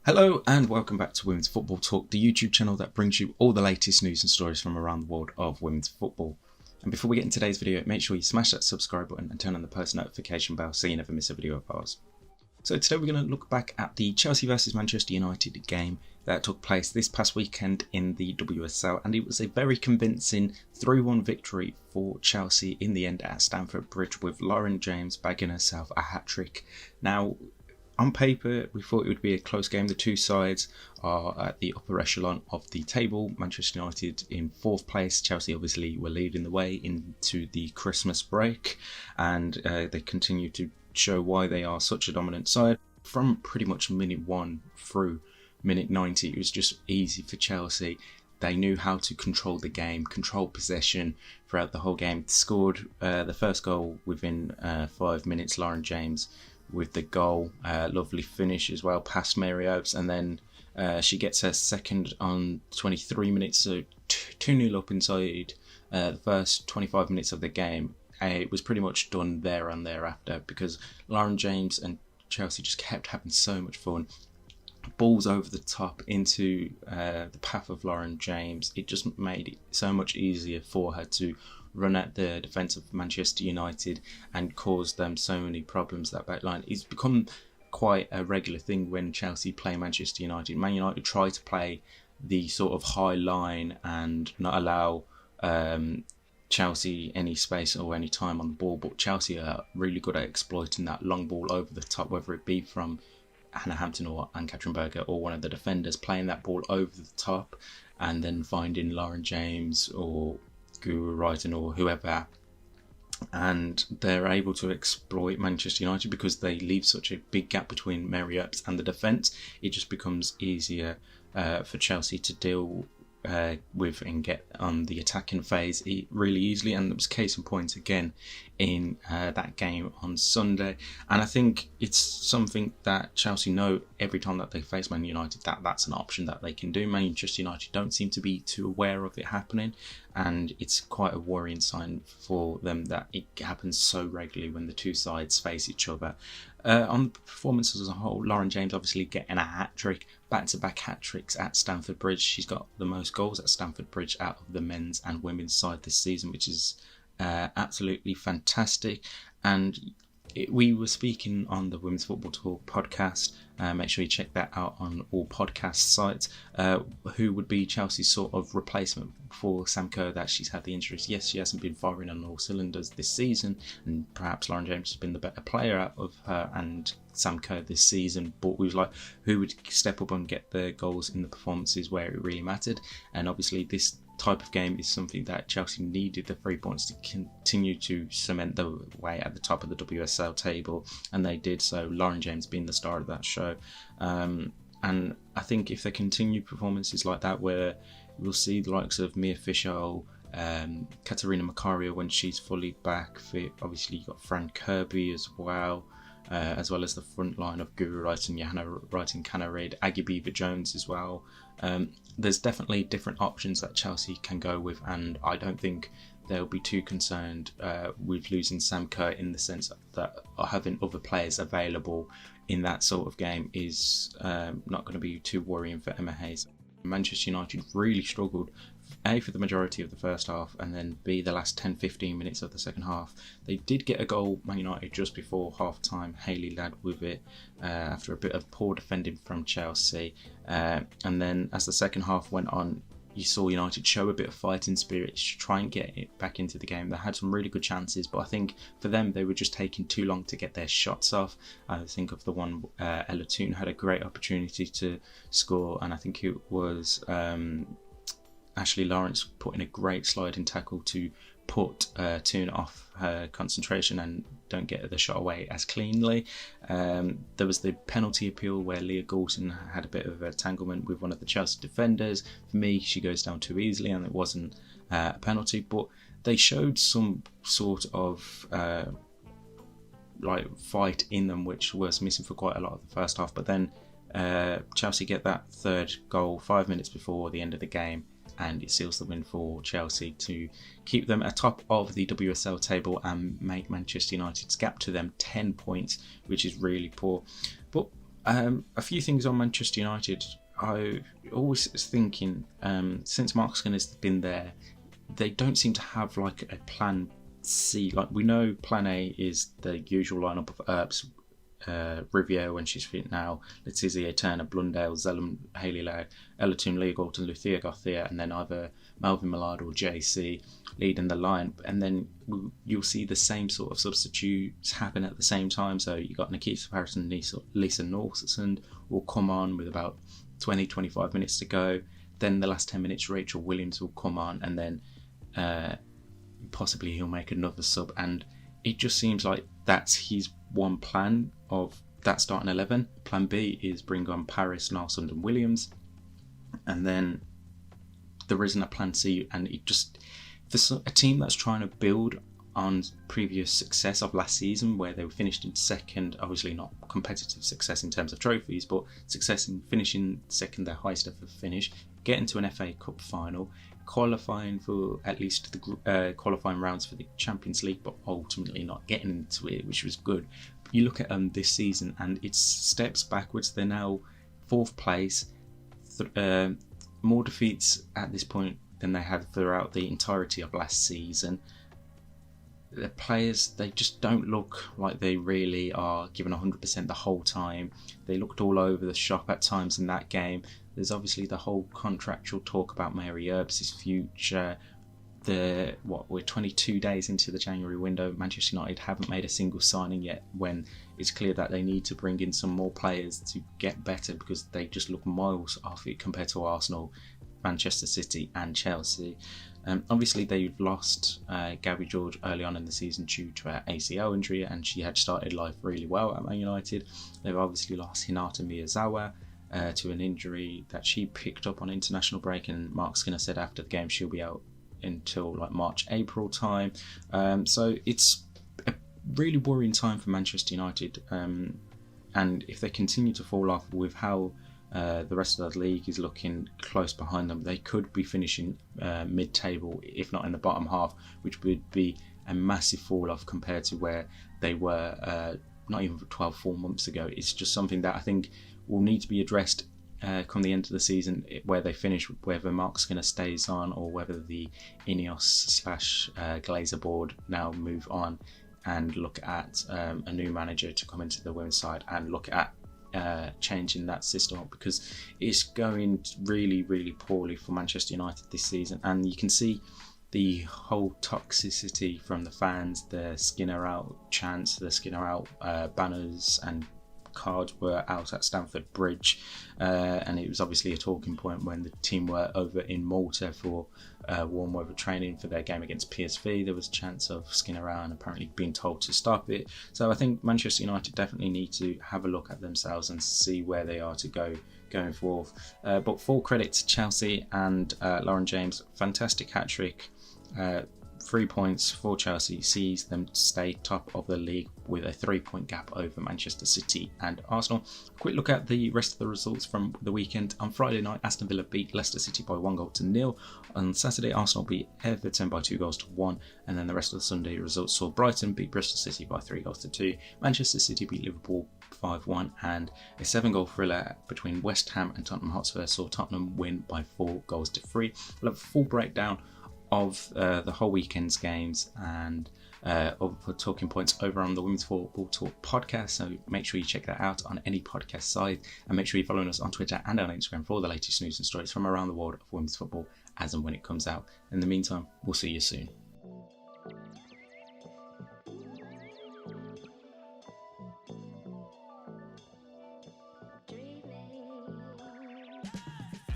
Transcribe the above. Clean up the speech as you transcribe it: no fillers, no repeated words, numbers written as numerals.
Hello and welcome back to Women's Football Talk, the YouTube channel that brings you all the latest news and stories from around the world of women's football. And before we get into today's video, make sure you smash that subscribe button and turn on the post notification bell so you never miss a video of ours. So today we're going to look back at the Chelsea versus Manchester United game that took place this past weekend in the WSL, and it was a very convincing 3-1 victory for Chelsea in the end at Stamford Bridge, with Lauren James bagging herself a hat-trick. Now, on paper, we thought it would be a close game. The two sides are at the upper echelon of the table. Manchester United in 4th place. Chelsea obviously were leading the way into the Christmas break, and they continue to show why they are such a dominant side. From pretty much minute 1 through minute 90, it was just easy for Chelsea. They knew how to control the game, control possession throughout the whole game. Scored the first goal within 5 minutes, Lauren James with the goal. Lovely finish as well past Mary Earps, and then she gets her second on 23 minutes, so 2-0 up inside the first 25 minutes of the game. It was pretty much done there and thereafter because Lauren James and Chelsea just kept having so much fun. Balls over the top into the path of Lauren James. It just made it so much easier for her to run at the defence of Manchester United and cause them so many problems. That back line, it's become quite a regular thing when Chelsea play Manchester United. Man United try to play the sort of high line and not allow Chelsea any space or any time on the ball, but Chelsea are really good at exploiting that long ball over the top, whether it be from Hannah Hampton or Ann-Katrin Berger or one of the defenders playing that ball over the top and then finding Lauren James or Guru Wrighton or whoever, and they're able to exploit Manchester United because they leave such a big gap between Mary Earps and the defence. It just becomes easier for Chelsea to deal with and get on the attacking phase really easily, and it was case in point again in that game on Sunday. And I think it's something that Chelsea know every time that they face Man United, that's an option that they can do. Manchester United don't seem to be too aware of it happening, and it's quite a worrying sign for them that it happens so regularly when the two sides face each other. On the performances as a whole, Lauren James obviously getting a hat-trick, back-to-back hat-tricks at Stamford Bridge. She's got the most goals at Stamford Bridge out of the men's and women's side this season, which is absolutely fantastic. And we were speaking on the Women's Football Talk podcast. Make sure you check that out on all podcast sites. Who would be Chelsea's sort of replacement for Sam Kerr, that she's had the injuries. Yes, she hasn't been firing on all cylinders this season, and perhaps Lauren James has been the better player out of her and Sam Kerr this season, but we was like, who would step up and get the goals in the performances where it really mattered? And obviously this type of game is something that Chelsea needed the 3 points to continue to cement the way at the top of the WSL table, and they did so, Lauren James being the star of that show. And I think if they continue performances like that, where we'll see the likes of Mia Fisher, Katarina Macario when she's fully back fit. Obviously you've got Fran Kirby as well as the front line of Guru Wrighton, Johanna Wrighton, Canna Reid, Aggie Beaver-Jones as well. There's definitely different options that Chelsea can go with, and I don't think they'll be too concerned with losing Sam Kerr, in the sense that having other players available in that sort of game is not going to be too worrying for Emma Hayes. Manchester United really struggled, A, for the majority of the first half, and then B, the last 10-15 minutes of the second half. They did get a goal, Man United, just before half time. Hayley Ladd with it after a bit of poor defending from Chelsea, and then as the second half went on, you saw United show a bit of fighting spirit to try and get it back into the game. They had some really good chances, but I think for them, they were just taking too long to get their shots off. I think of the one Ella Toone had a great opportunity to score, and I think it was Ashley Lawrence putting a great sliding tackle to put Toone off her concentration and don't get the shot away as cleanly. There was the penalty appeal where Leah Goulson had a bit of a entanglement with one of the Chelsea defenders. For me, she goes down too easily and it wasn't a penalty, but they showed some sort of fight in them, which was missing for quite a lot of the first half. But then Chelsea get that third goal 5 minutes before the end of the game, and it seals the win for Chelsea to keep them atop of the WSL table and make Manchester United's gap to them 10 points, which is really poor. But A few things on Manchester United. I always was thinking, since Marc Skinner's been there, they don't seem to have like a plan C. Like, we know plan A is the usual lineup of Earps, Riviere when she's fit now, Letizia Turner, Blundell, Zellum, Hayley Laird, Ellerton, Lee Galton, Luthia Garcia, and then either Melvin Millard or JC leading the line. And then you'll see the same sort of substitutes happen at the same time. So you got Nikita Harrison, Lisa Northson will come on with about 20-25 minutes to go. Then the last 10 minutes, Rachel Williams will come on, and then possibly he'll make another sub. And it just seems like that's his one plan of that starting 11. Plan B is bring on Paris, Narsund and Williams. And then there isn't a plan C. And it just, for a team that's trying to build on previous success of last season, where they were finished in second, obviously not competitive success in terms of trophies, but success in finishing second, their highest ever finish, getting to an FA Cup final, qualifying for at least the qualifying rounds for the Champions League, but ultimately not getting into it, which was good. But you look at this season and it's steps backwards. They're now 4th place, more defeats at this point than they had throughout the entirety of last season. The players, they just don't look like they really are giving 100% the whole time. They looked all over the shop at times in that game. There's obviously the whole contractual talk about Mary Earps' future. We're 22 days into the January window. Manchester United haven't made a single signing yet, when it's clear that they need to bring in some more players to get better, because they just look miles off it compared to Arsenal, Manchester City and Chelsea. Obviously they've lost Gabby George early on in the season due to her ACL injury, and she had started life really well at Man United. They've obviously lost Hinata Miyazawa to an injury that she picked up on international break, and Marc Skinner said after the game she'll be out until like March-April time. So it's a really worrying time for Manchester United, and if they continue to fall off with how the rest of the league is looking close behind them, they could be finishing mid-table, if not in the bottom half, which would be a massive fall off compared to where they were not even 4 months ago. It's just something that I think will need to be addressed come the end of the season, where they finish, whether Marc Skinner stays on or whether the Ineos/Glazer board now move on and look at a new manager to come into the women's side and look at changing that system up, because it's going really, really poorly for Manchester United this season. And you can see the whole toxicity from the fans, the Skinner out chants, the Skinner out banners and cards were out at Stamford Bridge, and it was obviously a talking point when the team were over in Malta for warm weather training for their game against PSV. There was a chance of Skinner out and apparently being told to stop it. So I think Manchester United definitely need to have a look at themselves and see where they are to going forth. But full credit to Chelsea and Lauren James, fantastic hat-trick. 3 points for Chelsea sees them stay top of the league with a 3-point gap over Manchester City and Arsenal. Quick look at the rest of the results from the weekend. On Friday night, Aston Villa beat Leicester City by 1-0. On Saturday, Arsenal beat Everton by 2-1. And then the rest of the Sunday results saw Brighton beat Bristol City by 3-2. Manchester City beat Liverpool 5-1, and a 7-goal thriller between West Ham and Tottenham Hotspur saw Tottenham win by 4-3. We'll have a full breakdown of the whole weekend's games and other talking points over on the Women's Football Talk podcast, so make sure you check that out on any podcast site, and make sure you're following us on Twitter and on Instagram for all the latest news and stories from around the world of women's football as and when it comes out. In the meantime, we'll see you soon.